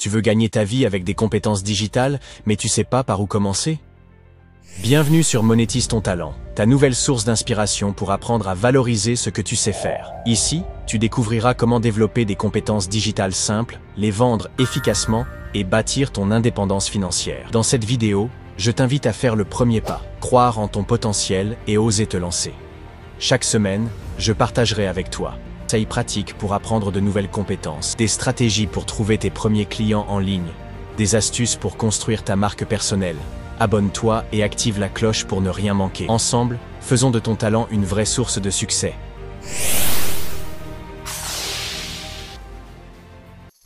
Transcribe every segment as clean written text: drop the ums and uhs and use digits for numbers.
Tu veux gagner ta vie avec des compétences digitales, mais tu sais pas par où commencer? Bienvenue sur Monétise ton talent, ta nouvelle source d'inspiration pour apprendre à valoriser ce que tu sais faire. Ici, tu découvriras comment développer des compétences digitales simples, les vendre efficacement et bâtir ton indépendance financière. Dans cette vidéo, je t'invite à faire le premier pas, croire en ton potentiel et oser te lancer. Chaque semaine, je partagerai avec toi des conseils pratiques pour apprendre de nouvelles compétences, des stratégies pour trouver tes premiers clients en ligne, des astuces pour construire ta marque personnelle. Abonne-toi et active la cloche pour ne rien manquer. Ensemble, faisons de ton talent une vraie source de succès.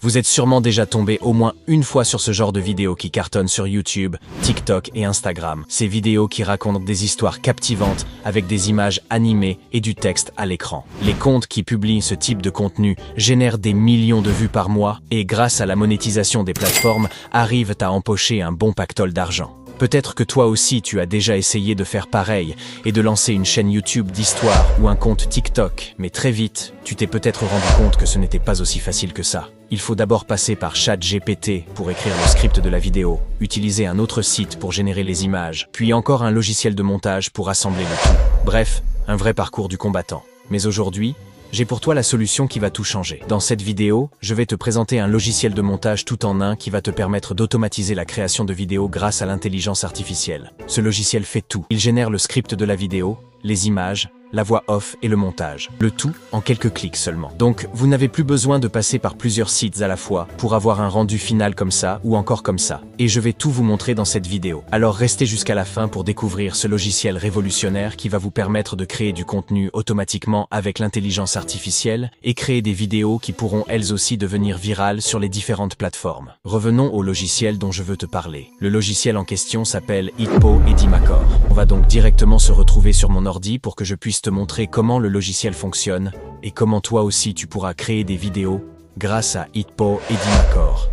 Vous êtes sûrement déjà tombé au moins une fois sur ce genre de vidéos qui cartonnent sur YouTube, TikTok et Instagram. Ces vidéos qui racontent des histoires captivantes avec des images animées et du texte à l'écran. Les comptes qui publient ce type de contenu génèrent des millions de vues par mois et grâce à la monétisation des plateformes, arrivent à empocher un bon pactole d'argent. Peut-être que toi aussi tu as déjà essayé de faire pareil et de lancer une chaîne YouTube d'histoire ou un compte TikTok, mais très vite, tu t'es peut-être rendu compte que ce n'était pas aussi facile que ça. Il faut d'abord passer par ChatGPT pour écrire le script de la vidéo, utiliser un autre site pour générer les images, puis encore un logiciel de montage pour assembler le tout. Bref, un vrai parcours du combattant. Mais aujourd'hui, j'ai pour toi la solution qui va tout changer. Dans cette vidéo, je vais te présenter un logiciel de montage tout en un qui va te permettre d'automatiser la création de vidéos grâce à l'intelligence artificielle. Ce logiciel fait tout. Il génère le script de la vidéo, les images, la voix off et le montage. Le tout en quelques clics seulement. Donc, vous n'avez plus besoin de passer par plusieurs sites à la fois pour avoir un rendu final comme ça ou encore comme ça. Et je vais tout vous montrer dans cette vidéo. Alors restez jusqu'à la fin pour découvrir ce logiciel révolutionnaire qui va vous permettre de créer du contenu automatiquement avec l'intelligence artificielle et créer des vidéos qui pourront elles aussi devenir virales sur les différentes plateformes. Revenons au logiciel dont je veux te parler. Le logiciel en question s'appelle Hitpo Edimacore. On va donc directement se retrouver sur mon ordi pour que je puisse te montrer comment le logiciel fonctionne et comment toi aussi tu pourras créer des vidéos grâce à Hitpo Edimacore.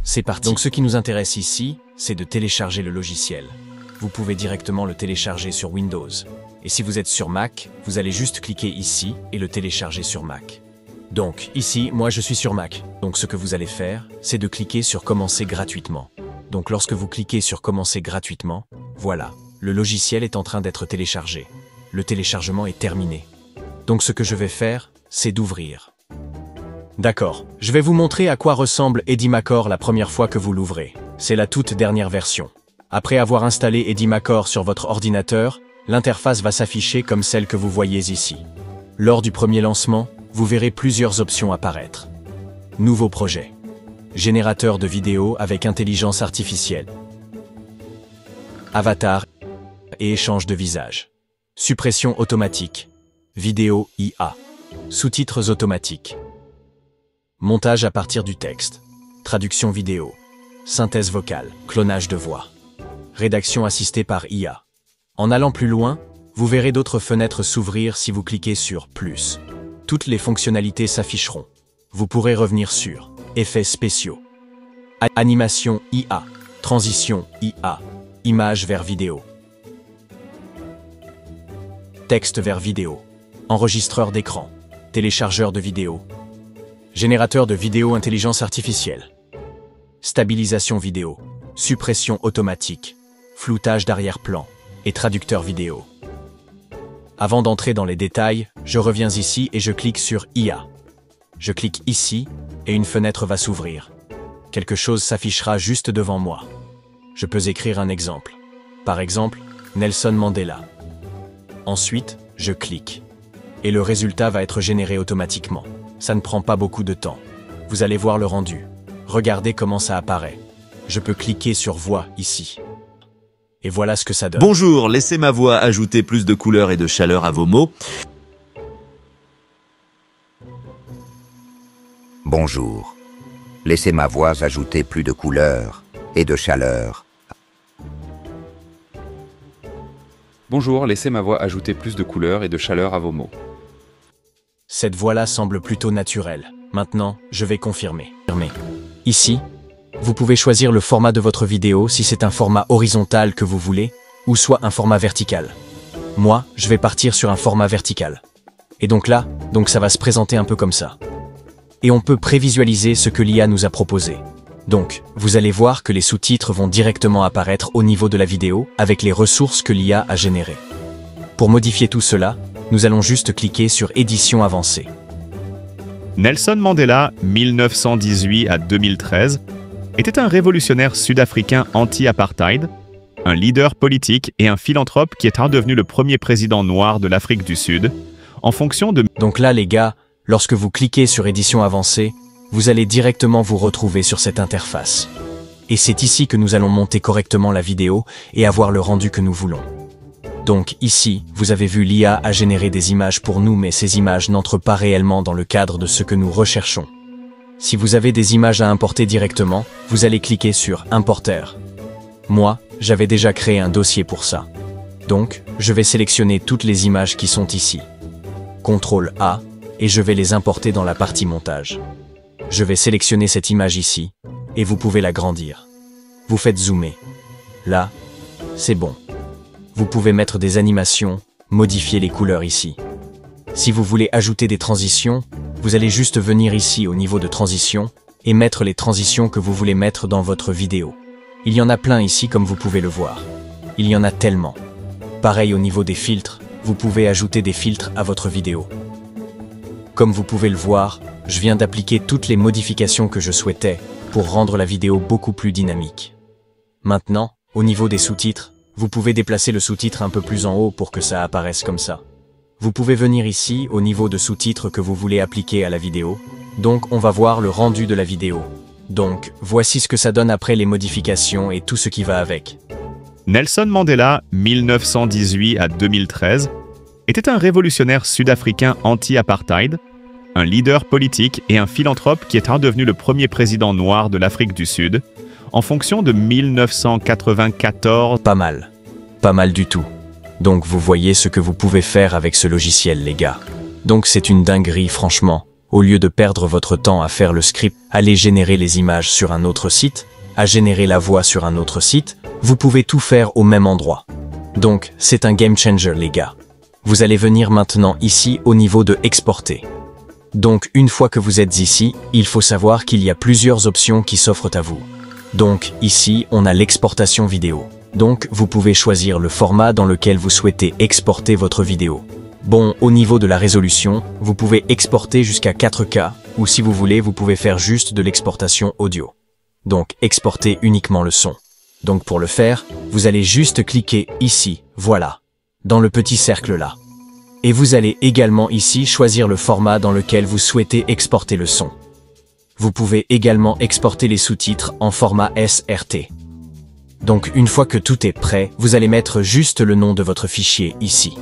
C'est parti. Donc ce qui nous intéresse ici, c'est de télécharger le logiciel. Vous pouvez directement le télécharger sur Windows. Et si vous êtes sur Mac, vous allez juste cliquer ici et le télécharger sur Mac. Donc ici, moi je suis sur Mac. Donc ce que vous allez faire, c'est de cliquer sur Commencer gratuitement. Donc lorsque vous cliquez sur Commencer gratuitement, voilà, le logiciel est en train d'être téléchargé. Le téléchargement est terminé. Donc ce que je vais faire, c'est d'ouvrir. D'accord, je vais vous montrer à quoi ressemble Edimacore la première fois que vous l'ouvrez. C'est la toute dernière version. Après avoir installé Edimacore sur votre ordinateur, l'interface va s'afficher comme celle que vous voyez ici. Lors du premier lancement, vous verrez plusieurs options apparaître. Nouveau projet. Générateur de vidéos avec intelligence artificielle. Avatar et échange de visage. Suppression automatique. Vidéo IA. Sous-titres automatiques. Montage à partir du texte. Traduction vidéo. Synthèse vocale. Clonage de voix. Rédaction assistée par IA. En allant plus loin, vous verrez d'autres fenêtres s'ouvrir si vous cliquez sur « Plus ». Toutes les fonctionnalités s'afficheront. Vous pourrez revenir sur « Effets spéciaux »,« Animation IA »,« Transition IA »,« Image vers vidéo ». Texte vers vidéo, enregistreur d'écran, téléchargeur de vidéo, générateur de vidéo intelligence artificielle, stabilisation vidéo, suppression automatique, floutage d'arrière-plan et traducteur vidéo. Avant d'entrer dans les détails, je reviens ici et je clique sur IA. Je clique ici et une fenêtre va s'ouvrir. Quelque chose s'affichera juste devant moi. Je peux écrire un exemple. Par exemple, Nelson Mandela. Ensuite, je clique. Et le résultat va être généré automatiquement. Ça ne prend pas beaucoup de temps. Vous allez voir le rendu. Regardez comment ça apparaît. Je peux cliquer sur Voix ici. Et voilà ce que ça donne. Bonjour, laissez ma voix ajouter plus de couleur et de chaleur à vos mots. Bonjour. Laissez ma voix ajouter plus de couleur et de chaleur. Bonjour, laissez ma voix ajouter plus de couleur et de chaleur à vos mots. Cette voix-là semble plutôt naturelle. Maintenant, je vais confirmer. Ici, vous pouvez choisir le format de votre vidéo si c'est un format horizontal que vous voulez, ou soit un format vertical. Moi, je vais partir sur un format vertical. Et donc là, ça va se présenter un peu comme ça. Et on peut prévisualiser ce que l'IA nous a proposé. Donc, vous allez voir que les sous-titres vont directement apparaître au niveau de la vidéo avec les ressources que l'IA a générées. Pour modifier tout cela, nous allons juste cliquer sur Édition avancée. Nelson Mandela, 1918 à 2013, était un révolutionnaire sud-africain anti-apartheid, un leader politique et un philanthrope qui est redevenu le premier président noir de l'Afrique du Sud, en fonction de... Donc là, les gars, lorsque vous cliquez sur Édition avancée, vous allez directement vous retrouver sur cette interface. Et c'est ici que nous allons monter correctement la vidéo et avoir le rendu que nous voulons. Donc ici, vous avez vu l'IA a généré des images pour nous, mais ces images n'entrent pas réellement dans le cadre de ce que nous recherchons. Si vous avez des images à importer directement, vous allez cliquer sur Importer. Moi, j'avais déjà créé un dossier pour ça. Donc, je vais sélectionner toutes les images qui sont ici. CTRL A, et je vais les importer dans la partie montage. Je vais sélectionner cette image ici, et vous pouvez l'agrandir. Vous faites zoomer. Là, c'est bon. Vous pouvez mettre des animations, modifier les couleurs ici. Si vous voulez ajouter des transitions, vous allez juste venir ici au niveau de transition et mettre les transitions que vous voulez mettre dans votre vidéo. Il y en a plein ici comme vous pouvez le voir. Il y en a tellement. Pareil au niveau des filtres, vous pouvez ajouter des filtres à votre vidéo. Comme vous pouvez le voir, je viens d'appliquer toutes les modifications que je souhaitais pour rendre la vidéo beaucoup plus dynamique. Maintenant, au niveau des sous-titres, vous pouvez déplacer le sous-titre un peu plus en haut pour que ça apparaisse comme ça. Vous pouvez venir ici au niveau de sous-titres que vous voulez appliquer à la vidéo. Donc on va voir le rendu de la vidéo. Donc voici ce que ça donne après les modifications et tout ce qui va avec. Nelson Mandela, 1918 à 2013, était un révolutionnaire sud-africain anti-apartheid, un leader politique et un philanthrope qui est redevenu le premier président noir de l'Afrique du Sud, en fonction de 1994. Pas mal. Pas mal du tout. Donc vous voyez ce que vous pouvez faire avec ce logiciel, les gars. Donc c'est une dinguerie, franchement. Au lieu de perdre votre temps à faire le script, aller générer les images sur un autre site, à générer la voix sur un autre site, vous pouvez tout faire au même endroit. Donc c'est un game changer, les gars. Vous allez venir maintenant ici au niveau de exporter. Donc une fois que vous êtes ici, il faut savoir qu'il y a plusieurs options qui s'offrent à vous. Donc ici, on a l'exportation vidéo. Donc vous pouvez choisir le format dans lequel vous souhaitez exporter votre vidéo. Bon, au niveau de la résolution, vous pouvez exporter jusqu'à 4K, ou si vous voulez, vous pouvez faire juste de l'exportation audio. Donc exporter uniquement le son. Donc pour le faire, vous allez juste cliquer ici, voilà, dans le petit cercle là. Et vous allez également ici choisir le format dans lequel vous souhaitez exporter le son. Vous pouvez également exporter les sous-titres en format SRT. Donc une fois que tout est prêt, vous allez mettre juste le nom de votre fichier ici.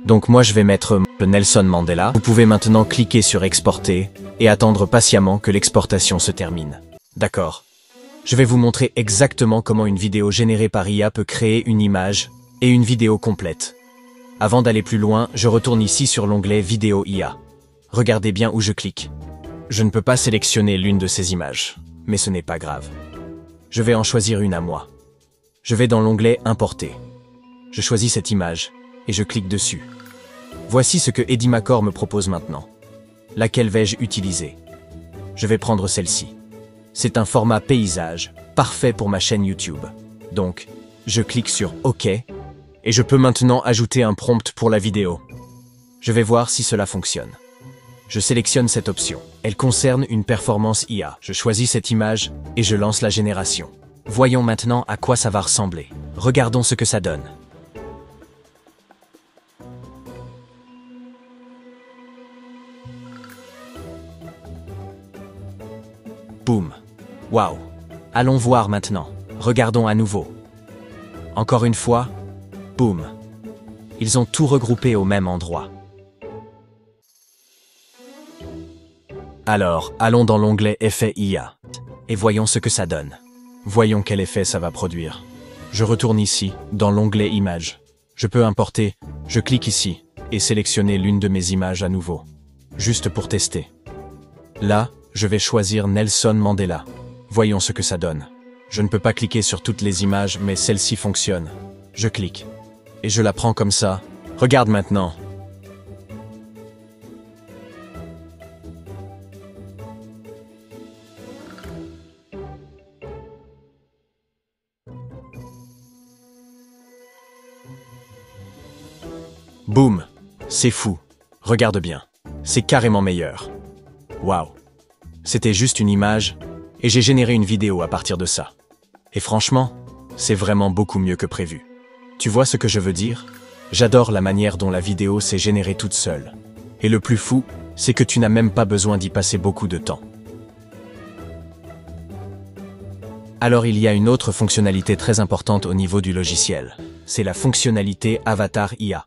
Donc moi je vais mettre Nelson Mandela. Vous pouvez maintenant cliquer sur exporter et attendre patiemment que l'exportation se termine. D'accord. Je vais vous montrer exactement comment une vidéo générée par IA peut créer une image et une vidéo complète. Avant d'aller plus loin, je retourne ici sur l'onglet Vidéo IA. Regardez bien où je clique. Je ne peux pas sélectionner l'une de ces images, mais ce n'est pas grave. Je vais en choisir une à moi. Je vais dans l'onglet Importer. Je choisis cette image et je clique dessus. Voici ce que Edimacore me propose maintenant. Laquelle vais-je utiliser? Je vais prendre celle-ci. C'est un format paysage, parfait pour ma chaîne YouTube. Donc, je clique sur OK et je peux maintenant ajouter un prompt pour la vidéo. Je vais voir si cela fonctionne. Je sélectionne cette option. Elle concerne une performance IA. Je choisis cette image et je lance la génération. Voyons maintenant à quoi ça va ressembler. Regardons ce que ça donne. Boum. Waouh. Allons voir maintenant. Regardons à nouveau. Encore une fois. Boum. Ils ont tout regroupé au même endroit. Alors, allons dans l'onglet Effet IA et voyons ce que ça donne. Voyons quel effet ça va produire. Je retourne ici, dans l'onglet Images. Je peux importer, je clique ici et sélectionner l'une de mes images à nouveau, juste pour tester. Là, je vais choisir Nelson Mandela. Voyons ce que ça donne. Je ne peux pas cliquer sur toutes les images, mais celle-ci fonctionne. Je clique et je la prends comme ça. Regarde maintenant. Boum! C'est fou. Regarde bien. C'est carrément meilleur. Waouh! C'était juste une image, et j'ai généré une vidéo à partir de ça. Et franchement, c'est vraiment beaucoup mieux que prévu. Tu vois ce que je veux dire? J'adore la manière dont la vidéo s'est générée toute seule. Et le plus fou, c'est que tu n'as même pas besoin d'y passer beaucoup de temps. Alors il y a une autre fonctionnalité très importante au niveau du logiciel. C'est la fonctionnalité Avatar IA.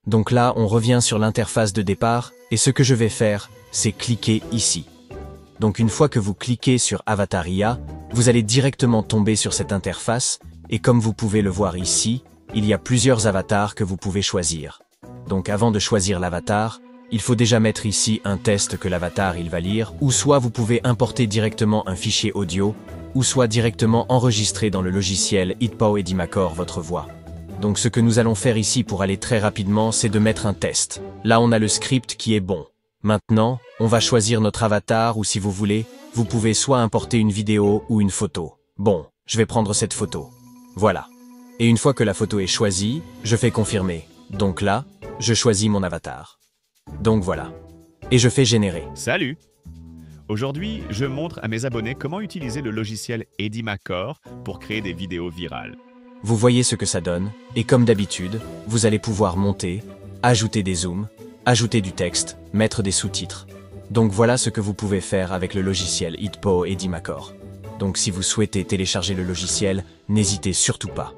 Donc là, on revient sur l'interface de départ, et ce que je vais faire, c'est cliquer ici. Donc une fois que vous cliquez sur Avatar IA, vous allez directement tomber sur cette interface, et comme vous pouvez le voir ici, il y a plusieurs avatars que vous pouvez choisir. Donc avant de choisir l'avatar, il faut déjà mettre ici un test que l'avatar il va lire, ou soit vous pouvez importer directement un fichier audio, ou soit directement enregistrer dans le logiciel HitPaw Edimacore votre voix. Donc ce que nous allons faire ici pour aller très rapidement, c'est de mettre un test. Là on a le script qui est bon. Maintenant, on va choisir notre avatar ou si vous voulez, vous pouvez soit importer une vidéo ou une photo. Bon, je vais prendre cette photo. Voilà. Et une fois que la photo est choisie, je fais confirmer. Donc là, je choisis mon avatar. Donc voilà. Et je fais générer. Salut! Aujourd'hui, je montre à mes abonnés comment utiliser le logiciel Edimacore pour créer des vidéos virales. Vous voyez ce que ça donne, et comme d'habitude, vous allez pouvoir monter, ajouter des zooms, ajouter du texte, mettre des sous-titres. Donc voilà ce que vous pouvez faire avec le logiciel HitPaw Edimacore. Donc si vous souhaitez télécharger le logiciel, n'hésitez surtout pas.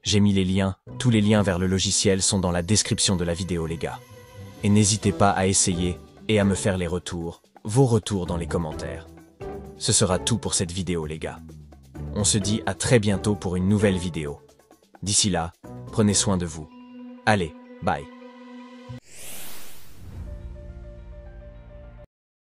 J'ai mis les liens, tous les liens vers le logiciel sont dans la description de la vidéo les gars. Et n'hésitez pas à essayer et à me faire les retours, vos retours dans les commentaires. Ce sera tout pour cette vidéo les gars. On se dit à très bientôt pour une nouvelle vidéo. D'ici là, prenez soin de vous. Allez, bye.